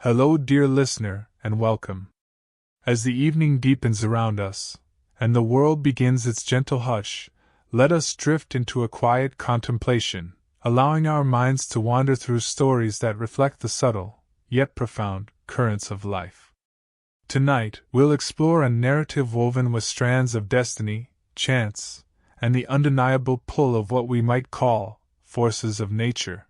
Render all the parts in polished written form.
Hello, dear listener, and welcome. As the evening deepens around us, and the world begins its gentle hush, let us drift into a quiet contemplation, allowing our minds to wander through stories that reflect the subtle, yet profound, currents of life. Tonight, we'll explore a narrative woven with strands of destiny, chance, and the undeniable pull of what we might call forces of nature.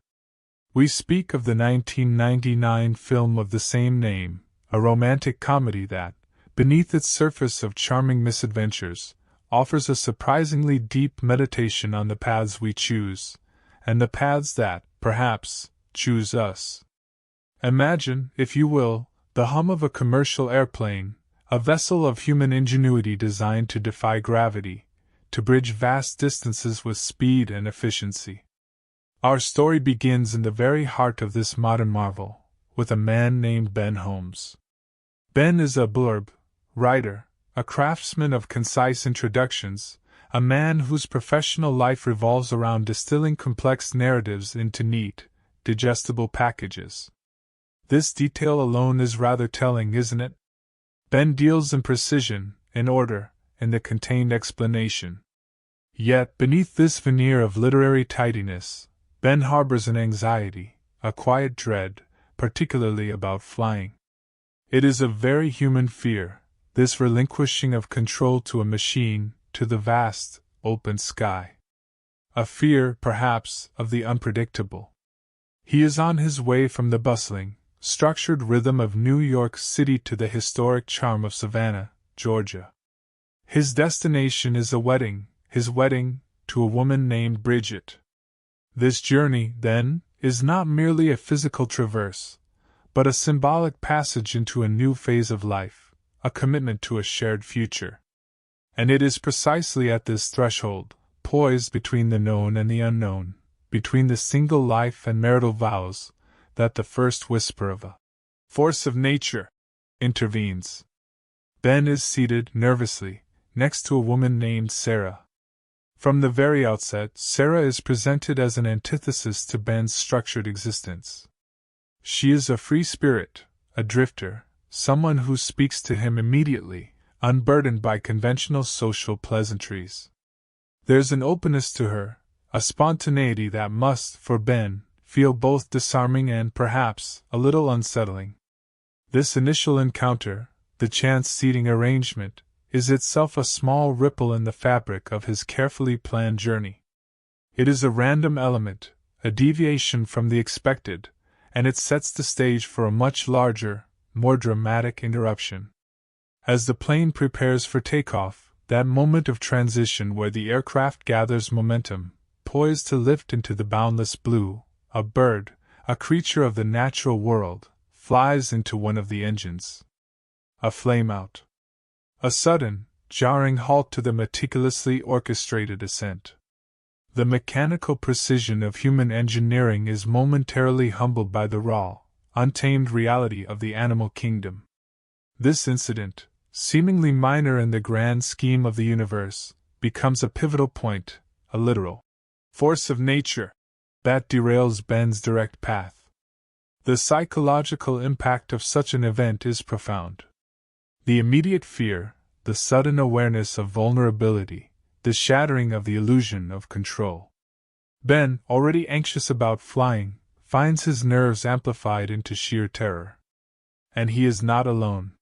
We speak of the 1999 film of the same name, a romantic comedy that, beneath its surface of charming misadventures, offers a surprisingly deep meditation on the paths we choose, and the paths that, perhaps, choose us. Imagine, if you will, the hum of a commercial airplane, a vessel of human ingenuity designed to defy gravity, to bridge vast distances with speed and efficiency. Our story begins in the very heart of this modern marvel, with a man named Ben Holmes. Ben is a blurb writer, a craftsman of concise introductions, a man whose professional life revolves around distilling complex narratives into neat, digestible packages. This detail alone is rather telling, isn't it? Ben deals in precision, in order, in the contained explanation. Yet, beneath this veneer of literary tidiness, Ben harbors an anxiety, a quiet dread, particularly about flying. It is a very human fear, this relinquishing of control to a machine, to the vast, open sky. A fear, perhaps, of the unpredictable. He is on his way from the bustling, structured rhythm of New York City to the historic charm of Savannah, Georgia. His destination is his wedding, to a woman named Bridget. This journey, then, is not merely a physical traverse, but a symbolic passage into a new phase of life, a commitment to a shared future. And it is precisely at this threshold, poised between the known and the unknown, between the single life and marital vows, that the first whisper of a force of nature intervenes. Ben is seated, nervously, next to a woman named Sarah. From the very outset, Sarah is presented as an antithesis to Ben's structured existence. She is a free spirit, a drifter, someone who speaks to him immediately, unburdened by conventional social pleasantries. There's an openness to her, a spontaneity that must, for Ben, feel both disarming and, perhaps, a little unsettling. This initial encounter, the chance seating arrangement, is itself a small ripple in the fabric of his carefully planned journey. It is a random element, a deviation from the expected, and it sets the stage for a much larger, more dramatic interruption. As the plane prepares for takeoff, that moment of transition where the aircraft gathers momentum, poised to lift into the boundless blue, a bird, a creature of the natural world, flies into one of the engines. A flame out. A sudden, jarring halt to the meticulously orchestrated ascent. The mechanical precision of human engineering is momentarily humbled by the raw, untamed reality of the animal kingdom. This incident, seemingly minor in the grand scheme of the universe, becomes a pivotal point, a literal force of nature, that derails Ben's direct path. The psychological impact of such an event is profound. The immediate fear, the sudden awareness of vulnerability, the shattering of the illusion of control. Ben, already anxious about flying, finds his nerves amplified into sheer terror. And he is not alone.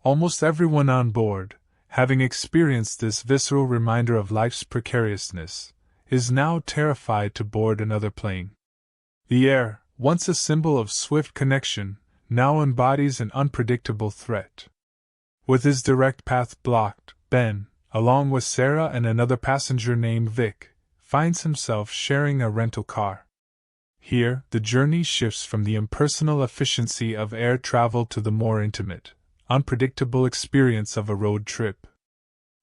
Almost everyone on board, having experienced this visceral reminder of life's precariousness, is now terrified to board another plane. The air, once a symbol of swift connection, now embodies an unpredictable threat. With his direct path blocked, Ben, along with Sarah and another passenger named Vic, finds himself sharing a rental car. Here, the journey shifts from the impersonal efficiency of air travel to the more intimate, unpredictable experience of a road trip.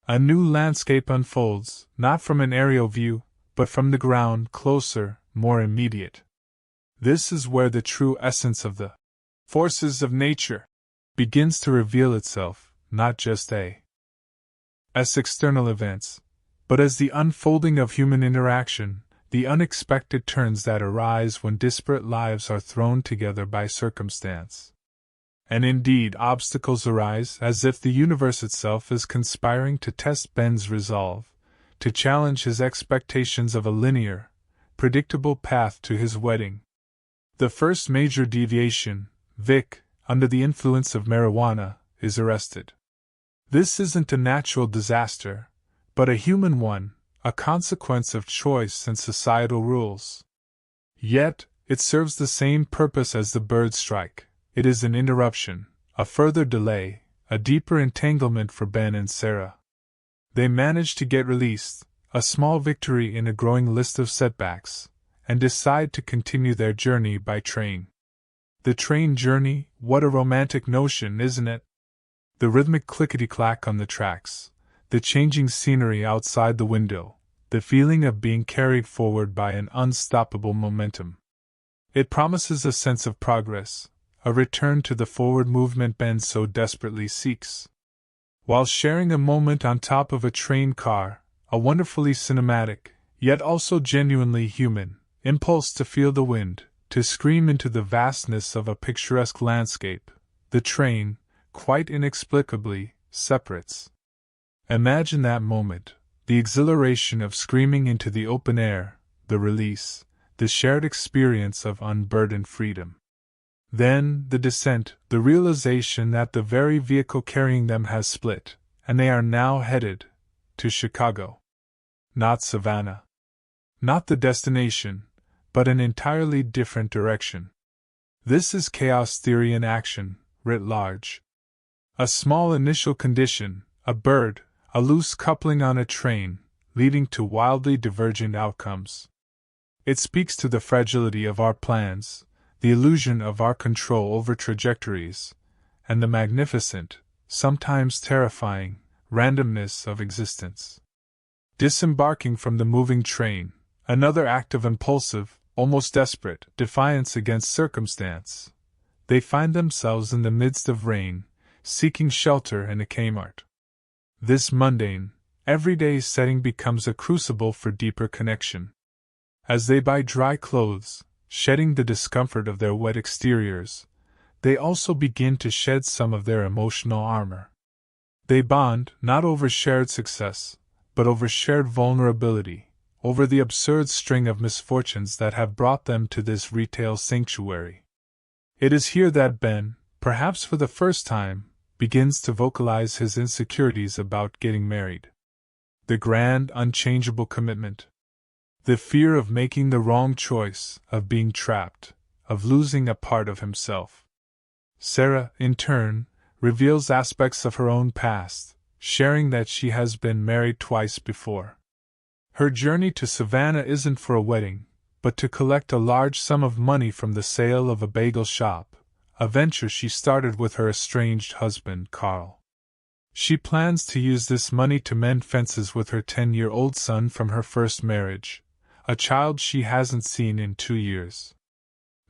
A new landscape unfolds, not from an aerial view, but from the ground, closer, more immediate. This is where the true essence of the forces of nature begins to reveal itself, not just as external events, but as the unfolding of human interaction, the unexpected turns that arise when disparate lives are thrown together by circumstance. And indeed, obstacles arise as if the universe itself is conspiring to test Ben's resolve, to challenge his expectations of a linear, predictable path to his wedding. The first major deviation, Vic, under the influence of marijuana, is arrested. This isn't a natural disaster, but a human one, a consequence of choice and societal rules. Yet, it serves the same purpose as the bird strike. It is an interruption, a further delay, a deeper entanglement for Ben and Sarah. They manage to get released, a small victory in a growing list of setbacks, and decide to continue their journey by train. The train journey, what a romantic notion, isn't it? The rhythmic clickety-clack on the tracks, the changing scenery outside the window, the feeling of being carried forward by an unstoppable momentum. It promises a sense of progress, a return to the forward movement Ben so desperately seeks. While sharing a moment on top of a train car, a wonderfully cinematic, yet also genuinely human, impulse to feel the wind, to scream into the vastness of a picturesque landscape, the train, quite inexplicably, separates. Imagine that moment, the exhilaration of screaming into the open air, the release, the shared experience of unburdened freedom. Then, the descent, the realization that the very vehicle carrying them has split, and they are now headed to Chicago. Not Savannah. Not the destination, but an entirely different direction. This is chaos theory in action, writ large. A small initial condition, a bird, a loose coupling on a train, leading to wildly divergent outcomes. It speaks to the fragility of our plans, the illusion of our control over trajectories, and the magnificent, sometimes terrifying, randomness of existence. Disembarking from the moving train, another act of impulsive, almost desperate, defiance against circumstance, they find themselves in the midst of rain, seeking shelter in a Kmart. This mundane, everyday setting becomes a crucible for deeper connection. As they buy dry clothes, shedding the discomfort of their wet exteriors, they also begin to shed some of their emotional armor. They bond not over shared success, but over shared vulnerability, over the absurd string of misfortunes that have brought them to this retail sanctuary. It is here that Ben, perhaps for the first time, begins to vocalize his insecurities about getting married. The grand, unchangeable commitment. The fear of making the wrong choice, of being trapped, of losing a part of himself. Sarah, in turn, reveals aspects of her own past, sharing that she has been married twice before. Her journey to Savannah isn't for a wedding, but to collect a large sum of money from the sale of a bagel shop, a venture she started with her estranged husband, Carl. She plans to use this money to mend fences with her 10-year-old son from her first marriage, a child she hasn't seen in 2 years.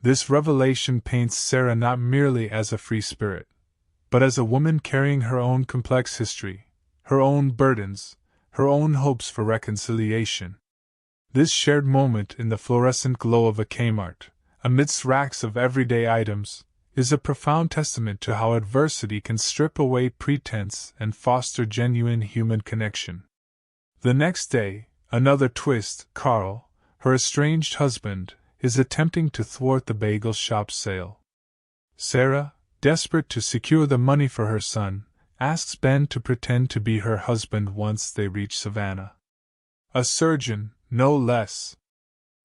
This revelation paints Sarah not merely as a free spirit, but as a woman carrying her own complex history, her own burdens, her own hopes for reconciliation. This shared moment in the fluorescent glow of a Kmart, amidst racks of everyday items, is a profound testament to how adversity can strip away pretense and foster genuine human connection. The next day, another twist, Carl, her estranged husband, is attempting to thwart the bagel shop's sale. Sarah, desperate to secure the money for her son, asks Ben to pretend to be her husband once they reach Savannah. A surgeon, no less.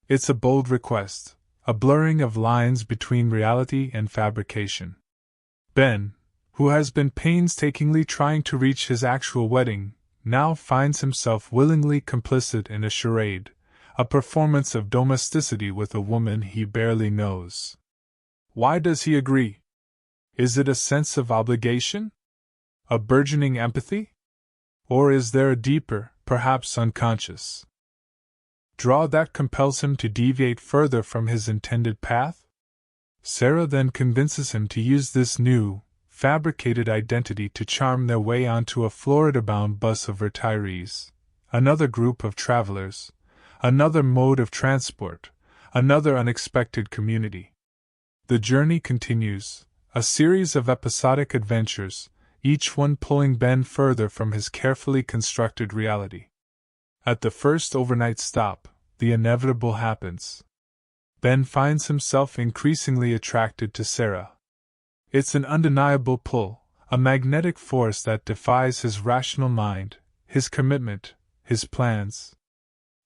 It's a bold request, a blurring of lines between reality and fabrication. Ben, who has been painstakingly trying to reach his actual wedding, now finds himself willingly complicit in a charade, a performance of domesticity with a woman he barely knows. Why does he agree? Is it a sense of obligation? A burgeoning empathy? Or is there a deeper, perhaps unconscious draw that compels him to deviate further from his intended path? Sarah then convinces him to use this new, fabricated identity to charm their way onto a Florida-bound bus of retirees, another group of travelers, another mode of transport, another unexpected community. The journey continues, a series of episodic adventures, each one pulling Ben further from his carefully constructed reality. At the first overnight stop, the inevitable happens. Ben finds himself increasingly attracted to Sarah. It's an undeniable pull, a magnetic force that defies his rational mind, his commitment, his plans.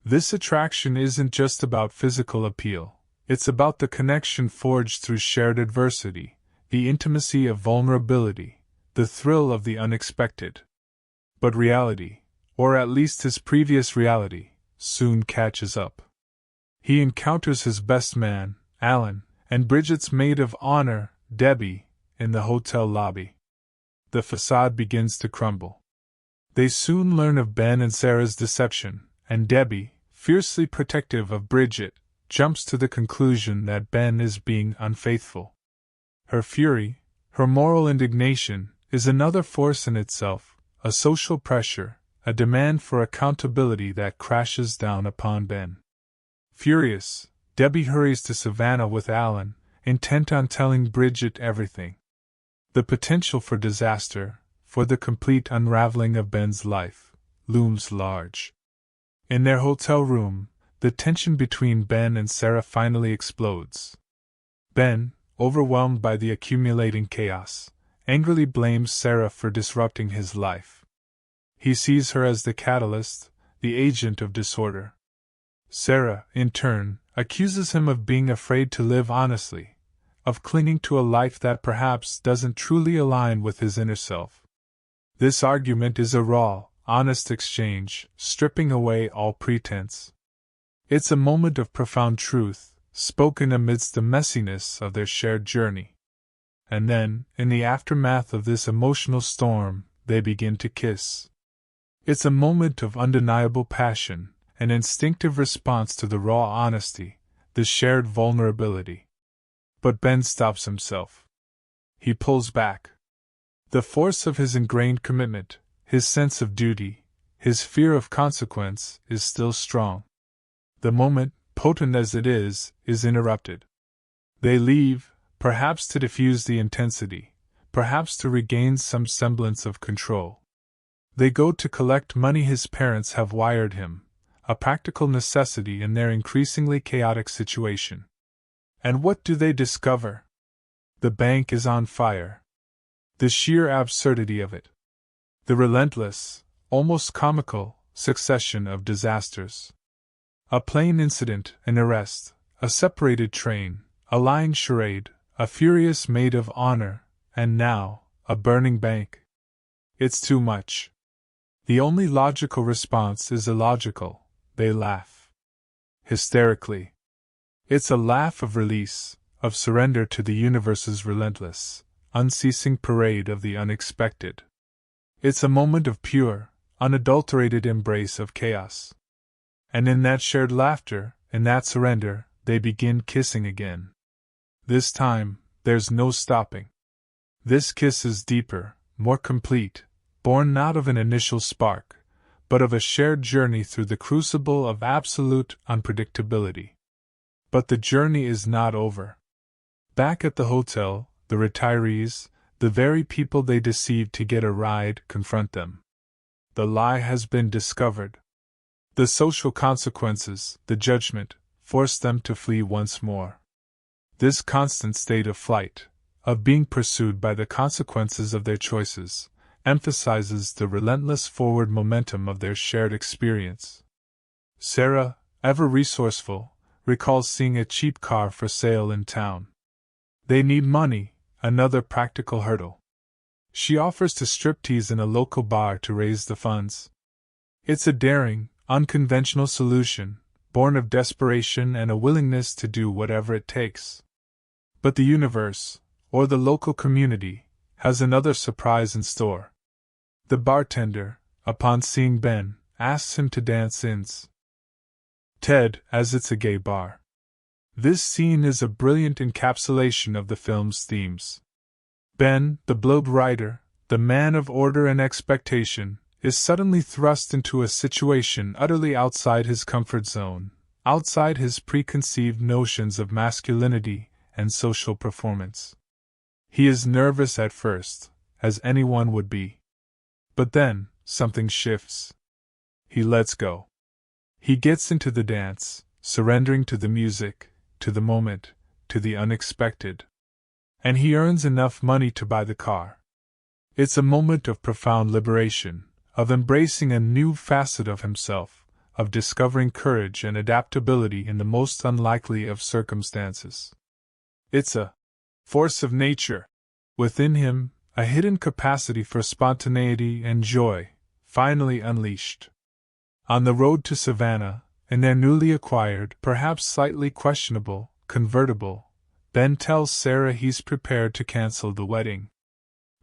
This attraction isn't just about physical appeal, it's about the connection forged through shared adversity, the intimacy of vulnerability, the thrill of the unexpected. But reality, or at least his previous reality, soon catches up. He encounters his best man, Alan, and Bridget's maid of honor, Debbie, in the hotel lobby. The facade begins to crumble. They soon learn of Ben and Sarah's deception, and Debbie, fiercely protective of Bridget, jumps to the conclusion that Ben is being unfaithful. Her fury, her moral indignation, is another force in itself, a social pressure, a demand for accountability that crashes down upon Ben. Furious, Debbie hurries to Savannah with Alan, intent on telling Bridget everything. The potential for disaster, for the complete unraveling of Ben's life, looms large. In their hotel room, the tension between Ben and Sarah finally explodes. Ben, overwhelmed by the accumulating chaos, angrily blames Sarah for disrupting his life. He sees her as the catalyst, the agent of disorder. Sarah, in turn, accuses him of being afraid to live honestly, of clinging to a life that perhaps doesn't truly align with his inner self. This argument is a raw, honest exchange, stripping away all pretense. It's a moment of profound truth, spoken amidst the messiness of their shared journey. And then, in the aftermath of this emotional storm, they begin to kiss. It's a moment of undeniable passion, an instinctive response to the raw honesty, the shared vulnerability. But Ben stops himself. He pulls back. The force of his ingrained commitment, his sense of duty, his fear of consequence, is still strong. The moment, potent as it is interrupted. They leave, perhaps to diffuse the intensity, perhaps to regain some semblance of control. They go to collect money his parents have wired him, a practical necessity in their increasingly chaotic situation. And what do they discover? The bank is on fire. The sheer absurdity of it. The relentless, almost comical, succession of disasters. A plane incident, an arrest, a separated train, a lying charade, a furious maid of honor, and now, a burning bank. It's too much. The only logical response is illogical. They laugh. Hysterically. It's a laugh of release, of surrender to the universe's relentless, unceasing parade of the unexpected. It's a moment of pure, unadulterated embrace of chaos. And in that shared laughter, in that surrender, they begin kissing again. This time, there's no stopping. This kiss is deeper, more complete, born not of an initial spark, but of a shared journey through the crucible of absolute unpredictability. But the journey is not over. Back at the hotel, the retirees, the very people they deceived to get a ride, confront them. The lie has been discovered. The social consequences, the judgment, force them to flee once more. This constant state of flight, of being pursued by the consequences of their choices, emphasizes the relentless forward momentum of their shared experience. Sarah, ever resourceful, recalls seeing a cheap car for sale in town. They need money, another practical hurdle. She offers to striptease in a local bar to raise the funds. It's a daring, unconventional solution, born of desperation and a willingness to do whatever it takes. But the universe, or the local community, has another surprise in store. The bartender, upon seeing Ben, asks him to dance Ted, as it's a gay bar. This scene is a brilliant encapsulation of the film's themes. Ben, the blowed writer, the man of order and expectation, is suddenly thrust into a situation utterly outside his comfort zone, outside his preconceived notions of masculinity and social performance. He is nervous at first, as anyone would be. But then, something shifts. He lets go. He gets into the dance, surrendering to the music, to the moment, to the unexpected. And he earns enough money to buy the car. It's a moment of profound liberation, of embracing a new facet of himself, of discovering courage and adaptability in the most unlikely of circumstances. It's a force of nature. Within him, a hidden capacity for spontaneity and joy, finally unleashed. On the road to Savannah, in their newly acquired, perhaps slightly questionable, convertible, Ben tells Sarah he's prepared to cancel the wedding.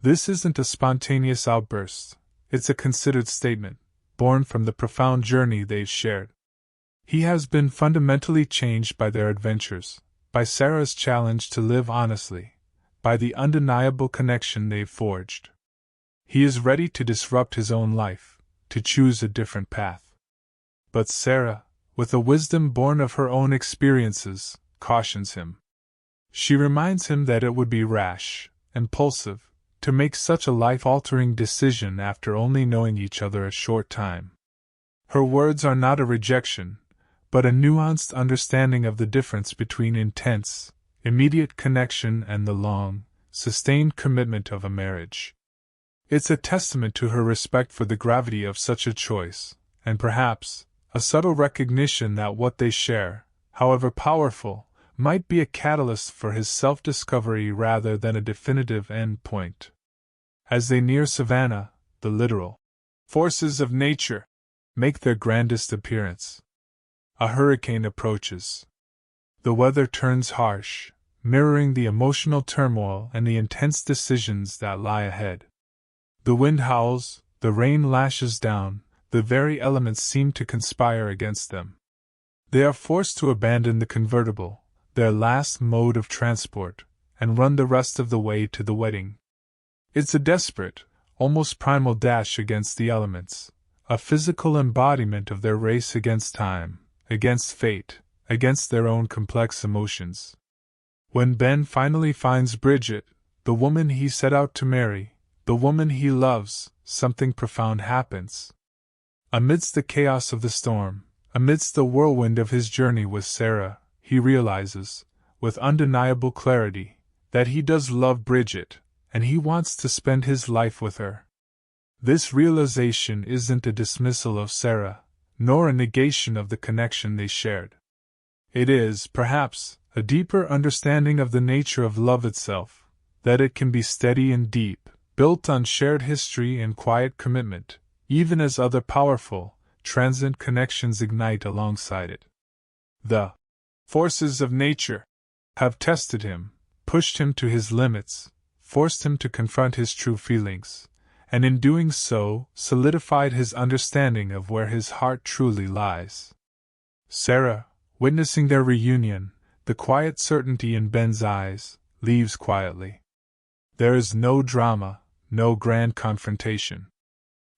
This isn't a spontaneous outburst, it's a considered statement, born from the profound journey they've shared. He has been fundamentally changed by their adventures, by Sarah's challenge to live honestly, by the undeniable connection they've forged. He is ready to disrupt his own life, to choose a different path. But Sarah, with a wisdom born of her own experiences, cautions him. She reminds him that it would be rash, impulsive, to make such a life-altering decision after only knowing each other a short time. Her words are not a rejection, but a nuanced understanding of the difference between intense, immediate connection and the long, sustained commitment of a marriage. It's a testament to her respect for the gravity of such a choice, and perhaps, a subtle recognition that what they share, however powerful, might be a catalyst for his self-discovery rather than a definitive end point. As they near Savannah, the literal forces of nature make their grandest appearance. A hurricane approaches. The weather turns harsh, mirroring the emotional turmoil and the intense decisions that lie ahead. The wind howls, the rain lashes down, the very elements seem to conspire against them. They are forced to abandon the convertible, their last mode of transport, and run the rest of the way to the wedding. It's a desperate, almost primal dash against the elements, a physical embodiment of their race against time, against fate, against their own complex emotions. When Ben finally finds Bridget, the woman he set out to marry, the woman he loves, something profound happens. Amidst the chaos of the storm, amidst the whirlwind of his journey with Sarah, he realizes, with undeniable clarity, that he does love Bridget, and he wants to spend his life with her. This realization isn't a dismissal of Sarah, nor a negation of the connection they shared. It is, perhaps, a deeper understanding of the nature of love itself, that it can be steady and deep, built on shared history and quiet commitment, even as other powerful, transient connections ignite alongside it. The forces of nature have tested him, pushed him to his limits, forced him to confront his true feelings, and in doing so, solidified his understanding of where his heart truly lies. Sarah, witnessing their reunion, the quiet certainty in Ben's eyes, leaves quietly. There is no drama, no grand confrontation.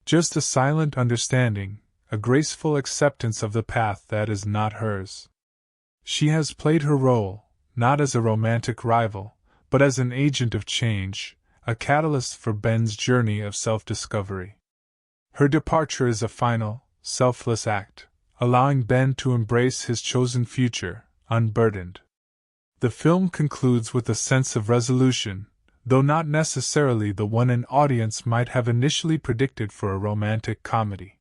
Just a silent understanding, a graceful acceptance of the path that is not hers. She has played her role, not as a romantic rival, but as an agent of change, a catalyst for Ben's journey of self-discovery. Her departure is a final, selfless act, allowing Ben to embrace his chosen future, unburdened. The film concludes with a sense of resolution, though not necessarily the one an audience might have initially predicted for a romantic comedy.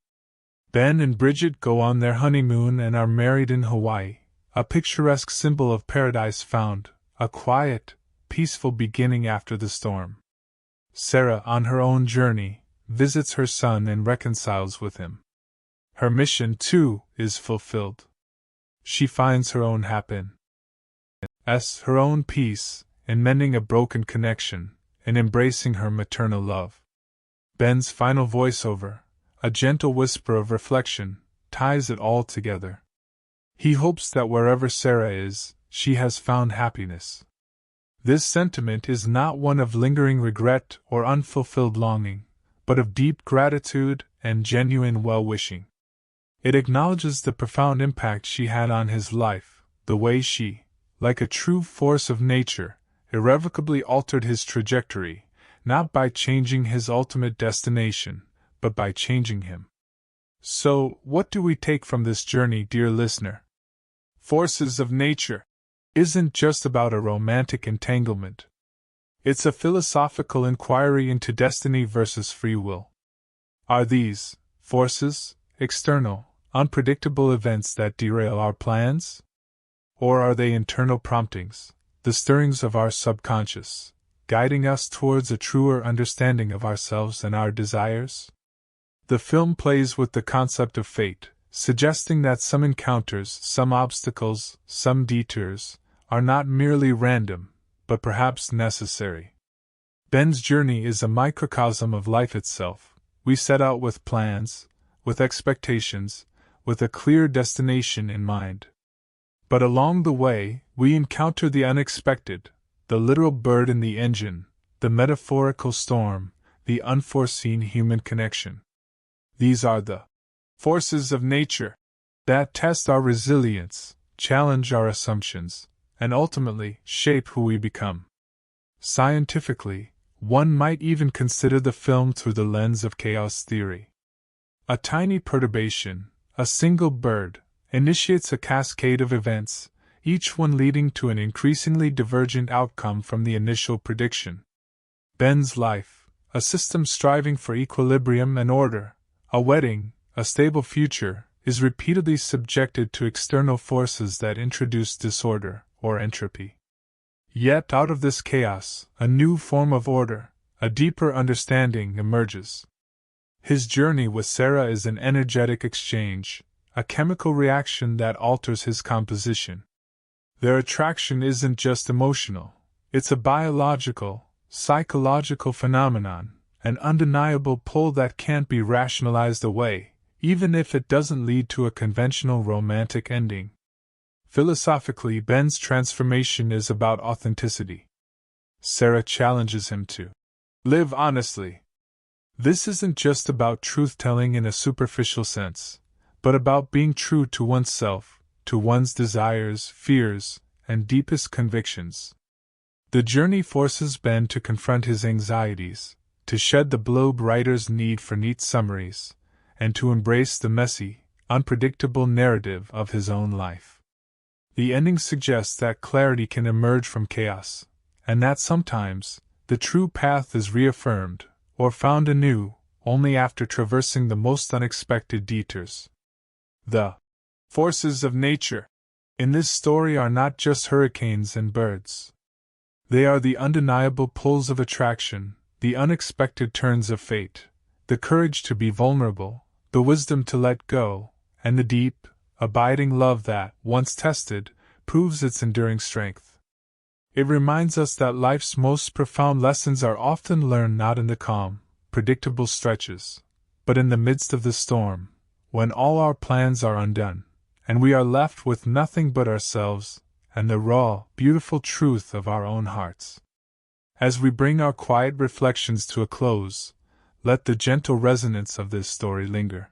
Ben and Bridget go on their honeymoon and are married in Hawaii, a picturesque symbol of paradise found, a quiet, peaceful beginning after the storm. Sarah, on her own journey, visits her son and reconciles with him. Her mission, too, is fulfilled. She finds her own happiness, her own peace, in mending a broken connection, in embracing her maternal love. Ben's final voiceover, a gentle whisper of reflection, ties it all together. He hopes that wherever Sarah is, she has found happiness. This sentiment is not one of lingering regret or unfulfilled longing, but of deep gratitude and genuine well-wishing. It acknowledges the profound impact she had on his life, the way she, like a true force of nature, irrevocably altered his trajectory, not by changing his ultimate destination, but by changing him. So, what do we take from this journey, dear listener? Forces of Nature isn't just about a romantic entanglement. It's a philosophical inquiry into destiny versus free will. Are these forces external, unpredictable events that derail our plans? Or are they internal promptings, the stirrings of our subconscious, guiding us towards a truer understanding of ourselves and our desires? The film plays with the concept of fate, suggesting that some encounters, some obstacles, some detours, are not merely random, but perhaps necessary. Ben's journey is a microcosm of life itself. We set out with plans, with expectations, with a clear destination in mind. But along the way, we encounter the unexpected, the literal bird in the engine, the metaphorical storm, the unforeseen human connection. These are the forces of nature that test our resilience, challenge our assumptions, and ultimately shape who we become. Scientifically, one might even consider the film through the lens of chaos theory. A tiny perturbation, a single bird, initiates a cascade of events, each one leading to an increasingly divergent outcome from the initial prediction. Ben's life, a system striving for equilibrium and order, a wedding, a stable future, is repeatedly subjected to external forces that introduce disorder or entropy. Yet out of this chaos, a new form of order, a deeper understanding emerges. His journey with Sarah is an energetic exchange, a chemical reaction that alters his composition. Their attraction isn't just emotional, it's a biological, psychological phenomenon, an undeniable pull that can't be rationalized away, even if it doesn't lead to a conventional romantic ending. Philosophically, Ben's transformation is about authenticity. Sarah challenges him to live honestly. This isn't just about truth-telling in a superficial sense, but about being true to oneself, to one's desires, fears, and deepest convictions. The journey forces Ben to confront his anxieties, to shed the blob writer's need for neat summaries, and to embrace the messy, unpredictable narrative of his own life. The ending suggests that clarity can emerge from chaos, and that sometimes the true path is reaffirmed, or found anew, only after traversing the most unexpected detours. The forces of nature in this story are not just hurricanes and birds. They are the undeniable pulls of attraction, the unexpected turns of fate, the courage to be vulnerable, the wisdom to let go, and the deep, abiding love that, once tested, proves its enduring strength. It reminds us that life's most profound lessons are often learned not in the calm, predictable stretches, but in the midst of the storm, when all our plans are undone, and we are left with nothing but ourselves and the raw, beautiful truth of our own hearts. As we bring our quiet reflections to a close, let the gentle resonance of this story linger.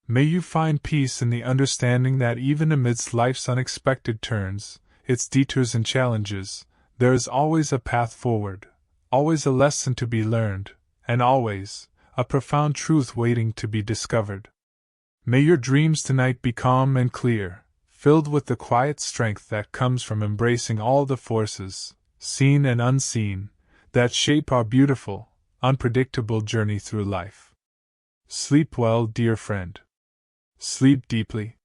May you find peace in the understanding that even amidst life's unexpected turns, its detours and challenges, there is always a path forward, always a lesson to be learned, and always a profound truth waiting to be discovered. May your dreams tonight be calm and clear, filled with the quiet strength that comes from embracing all the forces, seen and unseen, that shape our beautiful, unpredictable journey through life. Sleep well, dear friend. Sleep deeply,